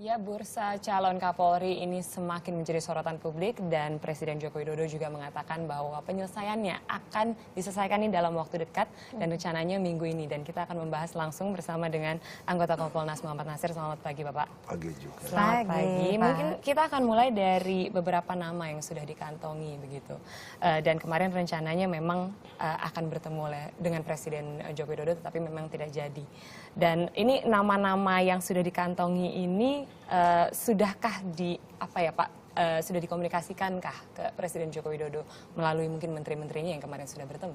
Ya, bursa calon Kapolri ini semakin menjadi sorotan publik dan Presiden Joko Widodo juga mengatakan bahwa penyelesaiannya akan diselesaikan ini dalam waktu dekat dan rencananya minggu ini. Dan kita akan membahas langsung bersama dengan anggota Kompolnas Muhammad Nasir. Selamat pagi, Bapak. Pagi juga. Selamat pagi. Mungkin kita akan mulai dari beberapa nama yang sudah dikantongi begitu. Dan kemarin rencananya memang akan bertemu dengan Presiden Joko Widodo, tetapi memang tidak jadi. Dan ini nama-nama yang sudah dikantongi ini sudahkah sudah dikomunikasikankah ke Presiden Joko Widodo melalui mungkin menteri-menterinya yang kemarin sudah bertemu?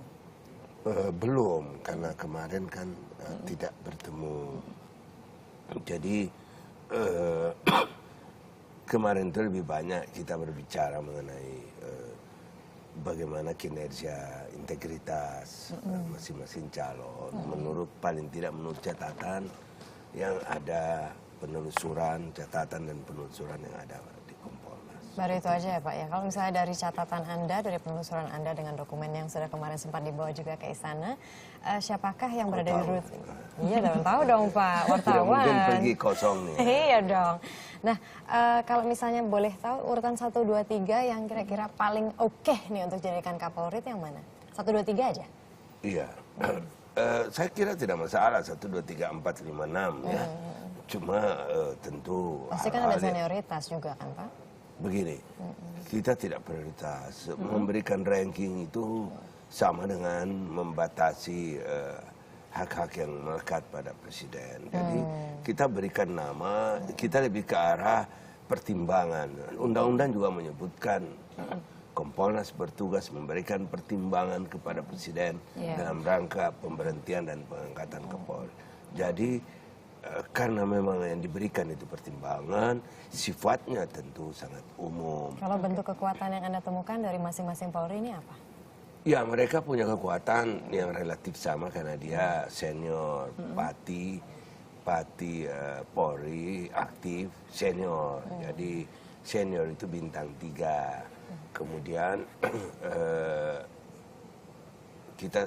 Belum, karena kemarin kan tidak bertemu. Jadi kemarin itu lebih banyak kita berbicara mengenai bagaimana kinerja integritas masing-masing calon. Paling tidak menurut catatan yang ada, penelusuran, catatan dan penelusuran yang ada di Kompolnas. Baru itu aja ya Pak ya. Kalau misalnya dari catatan Anda, dari penelusuran Anda dengan dokumen yang sudah kemarin sempat dibawa juga ke istana, siapakah yang berada di rute? Iya dong, tahu dong Pak, wartawan. Mungkin pergi kosong nih. Iya dong. Nah, kalau misalnya boleh tahu urutan 1, 2, 3 yang kira-kira paling oke nih untuk jadikan Kapolri yang mana? 1, 2, 3 aja? Iya. Saya kira tidak masalah 1, 2, 3, 4, 5, 6 ya. Cuma tentu pasti kan ada senioritas juga kan Pak? Begini, kita tidak prioritas. Memberikan ranking itu sama dengan membatasi hak-hak yang melekat pada presiden. Jadi kita berikan nama, kita lebih ke arah pertimbangan. Undang-undang juga menyebutkan Kompolnas bertugas memberikan pertimbangan kepada presiden dalam rangka pemberhentian dan pengangkatan Kapolri. Jadi karena memang yang diberikan itu pertimbangan, sifatnya tentu sangat umum. Kalau bentuk kekuatan yang Anda temukan dari masing-masing Polri ini apa? Ya, mereka punya kekuatan yang relatif sama karena dia senior, Pati Polri aktif senior. Jadi senior itu bintang 3. Kemudian kita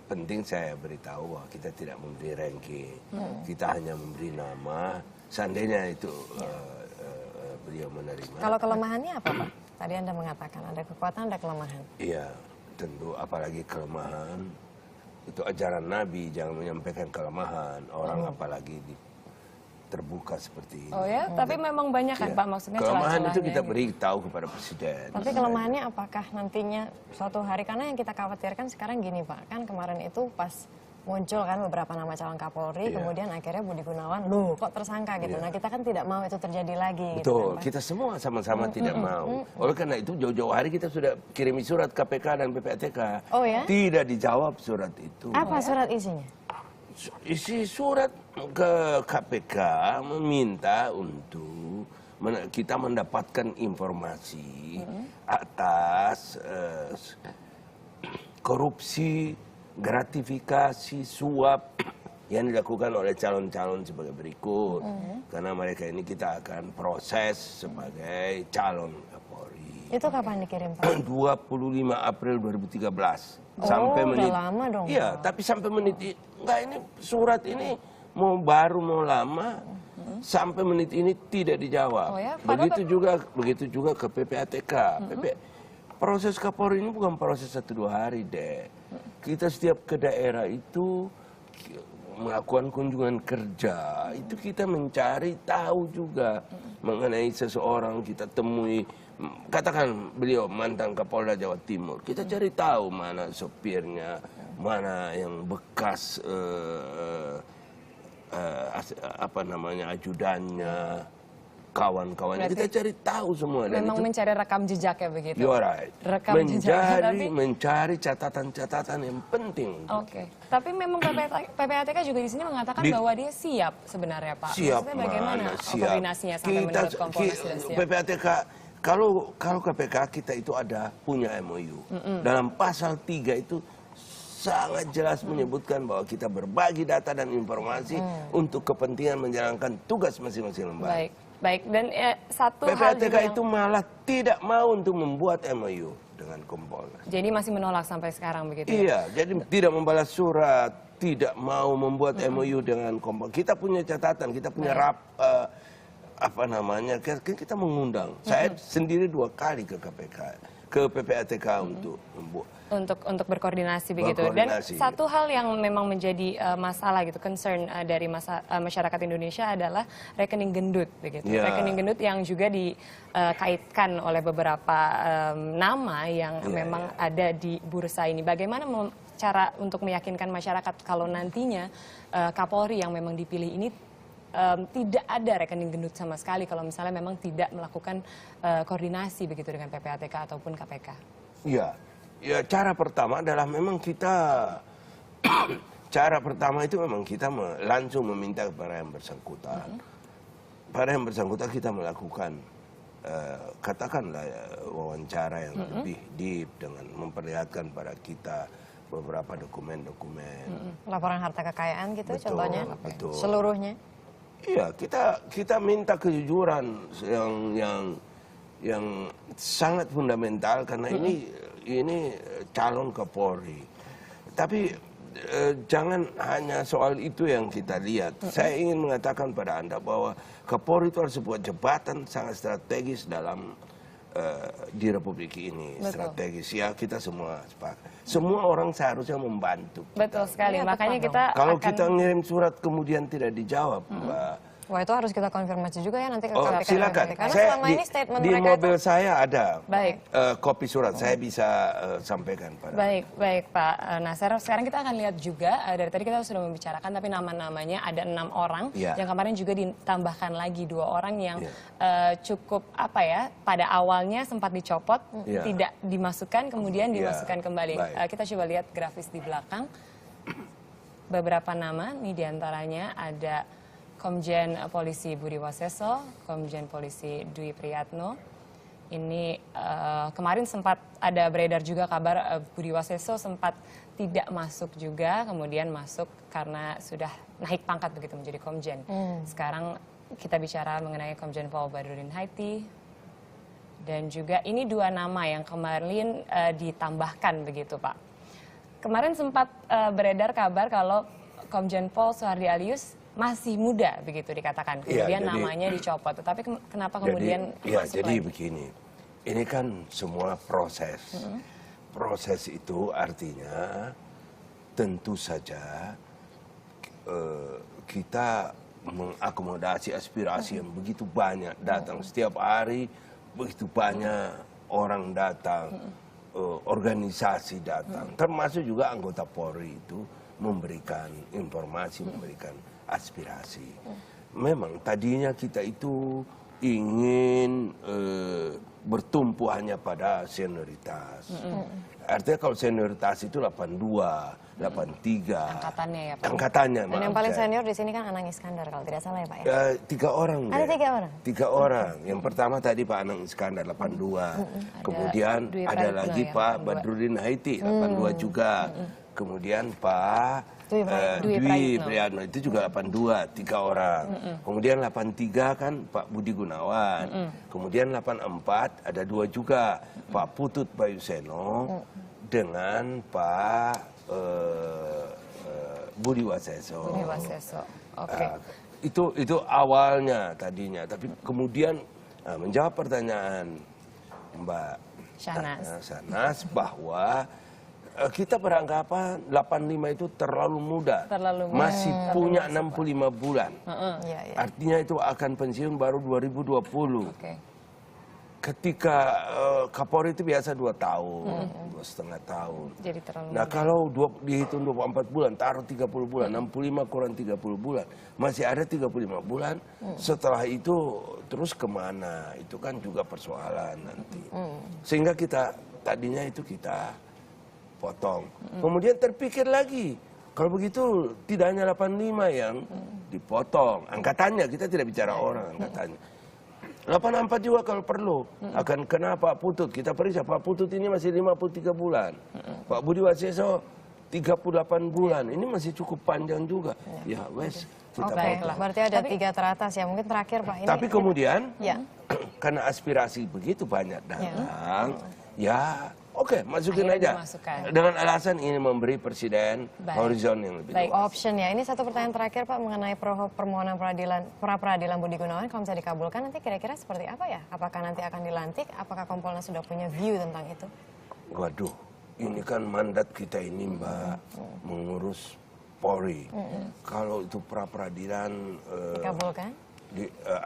penting saya beritahu bahwa kita tidak memberi ranking, kita hanya memberi nama. Seandainya itu beliau menerima. Kalau kelemahannya apa Pak? Tadi Anda mengatakan ada kekuatan, ada kelemahan. Iya, tentu apalagi kelemahan itu ajaran Nabi, jangan menyampaikan kelemahan orang apalagi terbuka seperti ini. Oh ya, tapi memang banyak kan Pak, maksudnya kelemahan itu kita gitu. beritahu kepada presiden. Tapi kelemahannya apakah nantinya suatu hari, karena yang kita khawatirkan sekarang gini Pak, kan kemarin itu pas muncul kan beberapa nama calon Kapolri, kemudian akhirnya Budi Gunawan, loh kok tersangka gitu. Nah kita kan tidak mau itu terjadi lagi. Betul, gitu kan, kita semua sama-sama tidak mau. Oleh karena itu jauh-jauh hari kita sudah kirimi surat KPK dan PPATK. Oh ya? Tidak dijawab surat itu. Apa surat isinya? Isi surat ke KPK meminta untuk kita mendapatkan informasi atas korupsi, gratifikasi, suap yang dilakukan oleh calon-calon sebagai berikut. Karena mereka ini kita akan proses sebagai calon Kapolri. Itu kapan dikirim Pak? 25 April 2013. Sampai menit, udah lama dong. Iya, tapi sampai menit enggak, ini surat ini mau lama, sampai menit ini tidak dijawab. Oh ya? Begitu juga ke PPATK. Proses Kapolri ini bukan proses 1-2 hari deh. Kita setiap ke daerah itu melakukan kunjungan kerja, itu kita mencari tahu juga mengenai seseorang, kita temui. Katakan beliau mantan Kapolda Jawa Timur, kita cari tahu mana sopirnya, mana yang bekas ajudannya, kawan-kawannya, kita cari tahu semua. Dan memang itu, mencari rekam jejak ya begitu? You're right. Rekam jejak, mencari catatan-catatan yang penting. Oke. Tapi memang PPATK juga di sini mengatakan bahwa dia siap sebenarnya Pak. Siap, maksudnya bagaimana koordinasinya sampai menurut Kompolnas sudah siap? PPATK, kalau KPK kita itu punya MOU. Dalam pasal 3 itu sangat jelas menyebutkan bahwa kita berbagi data dan informasi untuk kepentingan menjalankan tugas masing-masing lembaga. Baik. Dan satu hal PPATK itu malah tidak mau untuk membuat MOU dengan Kompolnas. Jadi masih menolak sampai sekarang begitu? Iya, jadi tidak membalas surat, tidak mau membuat MOU dengan Kompolnas. Kita punya catatan, kita punya apa namanya, kita mengundang. Saya sendiri 2 kali ke KPK, ke PPATK untuk berkoordinasi begitu. Dan satu hal yang memang menjadi masalah gitu, concern dari masyarakat Indonesia adalah rekening gendut begitu. Ya. Rekening gendut yang juga dikaitkan oleh beberapa nama yang memang ada di bursa ini. Bagaimana cara untuk meyakinkan masyarakat kalau nantinya Kapolri yang memang dipilih ini tidak ada rekening gendut sama sekali kalau misalnya memang tidak melakukan koordinasi begitu dengan PPATK ataupun KPK? Iya. Ya, cara pertama adalah memang kita cara pertama itu memang kita langsung meminta kepada yang bersangkutan. Pada yang bersangkutan kita melakukan katakanlah wawancara yang lebih deep dengan memperlihatkan pada kita beberapa dokumen-dokumen. Laporan harta kekayaan gitu Betul, contohnya? betul. Seluruhnya? Iya, kita minta kejujuran yang sangat fundamental karena ini calon Kapolri. Tapi jangan hanya soal itu yang kita lihat. Saya ingin mengatakan pada Anda bahwa Kapolri itu adalah sebuah jabatan sangat strategis dalam di Republik ini. Betul. Strategis ya, kita semua sepakat. Semua orang seharusnya membantu. Betul sekali, Ya, makanya tepat kita Kalau akan... kita ngirim surat kemudian tidak dijawab, Mbak. Wah, itu harus kita konfirmasi juga ya nanti ke Oh, KPK. silakan. Karena Saya selama ini statement di mereka mobil saya ada Baik. kopi surat. Saya bisa sampaikan pada. Baik Pak Nasir. Sekarang kita akan lihat juga, dari tadi kita sudah membicarakan, tapi nama-namanya ada 6 orang, Ya. yang kemarin juga ditambahkan lagi 2 orang yang cukup pada awalnya sempat dicopot, Ya. tidak dimasukkan, kemudian Ya. dimasukkan kembali. Baik. Kita coba lihat grafis di belakang. Beberapa nama, nih diantaranya ada Komjen Polisi Budi Waseso, Komjen Polisi Dwi Priyatno. Ini kemarin sempat ada beredar juga kabar Budi Waseso sempat tidak masuk juga, kemudian masuk karena sudah naik pangkat begitu menjadi komjen. Sekarang kita bicara mengenai Komjen Pol Badrudin Haiti. Dan juga ini 2 nama yang kemarin ditambahkan begitu Pak. Kemarin sempat beredar kabar kalau Komjen Pol Soehardi Alyus masih muda begitu dikatakan, kemudian namanya dicopot. Tetapi kenapa kemudian masuk jadi lagi? begini, ini kan semua proses. Proses itu artinya tentu saja kita mengakomodasi aspirasi yang begitu banyak datang setiap hari, begitu banyak orang datang, organisasi datang, termasuk juga anggota Polri itu memberikan informasi, memberikan aspirasi. Memang tadinya kita itu ingin bertumpu hanya pada senioritas. Artinya kalau senioritas itu 82, 83. Angkatannya ya Pak? Angkatannya, Dan yang paling senior di sini kan Anang Iskandar kalau tidak salah ya Pak ya? 3 orang. Ada 3 orang? 3 orang. Yang pertama tadi Pak Anang Iskandar 82. Kemudian Dwi ada Prayitno lagi ya, Pak 82. Badrudin Haiti 82 juga. Kemudian Pak Dwi Priyatno itu juga 82, 3 orang. Kemudian 83 kan Pak Budi Gunawan. Kemudian 84 ada 2 juga, Pak Putut Bayuseno dengan Pak Budi Waseso. Budi Waseso, oke. Itu awalnya tadinya, tapi kemudian menjawab pertanyaan Mbak Shahnaz bahwa kita beranggapan 85 itu terlalu muda. Masih punya 65 bulan. Artinya itu akan pensiun baru 2020. Ketika Kapolri itu biasa 2 tahun, 2,5 tahun. Jadi terlalu nah, kalau dihitung 24 bulan, taruh 30 bulan, 65 kurang 30 bulan, masih ada 35 bulan. Setelah itu terus kemana? Itu kan juga persoalan nanti. Sehingga tadinya itu kita potong. Kemudian terpikir lagi, kalau begitu tidak hanya 85 yang dipotong. Angkatannya, kita tidak bicara orang, angkatannya. 84 juga kalau perlu. Akan kena Pak Putut. Kita periksa Pak Putut ini masih 53 bulan. Pak Budi Waseso 38 bulan. Ini masih cukup panjang juga. Ya wes, kita potong. Berarti ada 3 teratas ya. Mungkin terakhir Pak ini. Tapi kemudian karena aspirasi begitu banyak datang, ya Oke, masukin Akhirnya aja. dimasukkan. Dengan alasan ini memberi presiden Baik. horizon yang lebih Baik. luas. Option ya. Ini satu pertanyaan terakhir Pak mengenai permohonan pra peradilan Budi Gunawan. Kalau bisa dikabulkan nanti kira-kira seperti apa ya? Apakah nanti akan dilantik? Apakah Kompolnas sudah punya view tentang itu? Waduh, ini kan mandat kita ini Mbak, mengurus Polri. Kalau itu pra peradilan Dikabulkan?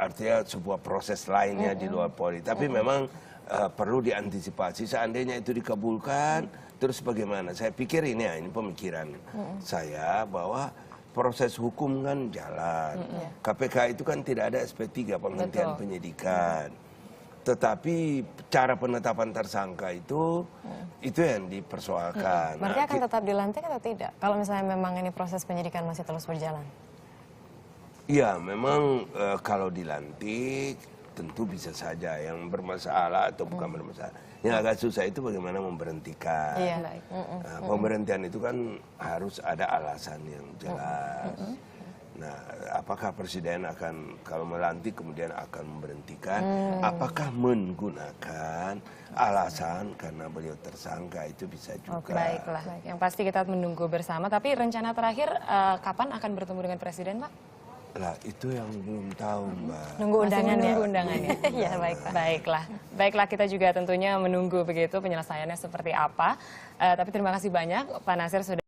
artinya sebuah proses lainnya di luar Polri. Tapi memang perlu diantisipasi seandainya itu dikabulkan, terus bagaimana? Saya pikir ini ya, ini pemikiran saya bahwa proses hukum kan jalan. KPK itu kan tidak ada SP3 penghentian Betul. penyidikan. Tetapi cara penetapan tersangka itu yang dipersoalkan. Berarti Nah, akan tetap dilantik atau tidak? Kalau misalnya memang ini proses penyidikan masih terus berjalan? ya memang kalau dilantik tentu bisa saja yang bermasalah atau bukan bermasalah. Yang agak susah itu bagaimana memberhentikan. Iya. Baik. Nah, pemberhentian itu kan harus ada alasan yang jelas. Nah, apakah presiden akan kalau melantik kemudian akan memberhentikan? Apakah menggunakan alasan karena beliau tersangka itu bisa juga. Baiklah, yang pasti kita menunggu bersama. Tapi rencana terakhir kapan akan bertemu dengan presiden, Pak? Lah itu yang belum tahu Mbak. Nunggu Masih undangan ya? menunggu undangannya. Iya, baik Pak. Baiklah kita juga tentunya menunggu begitu penyelesaiannya seperti apa. Tapi terima kasih banyak Pak Nasir sudah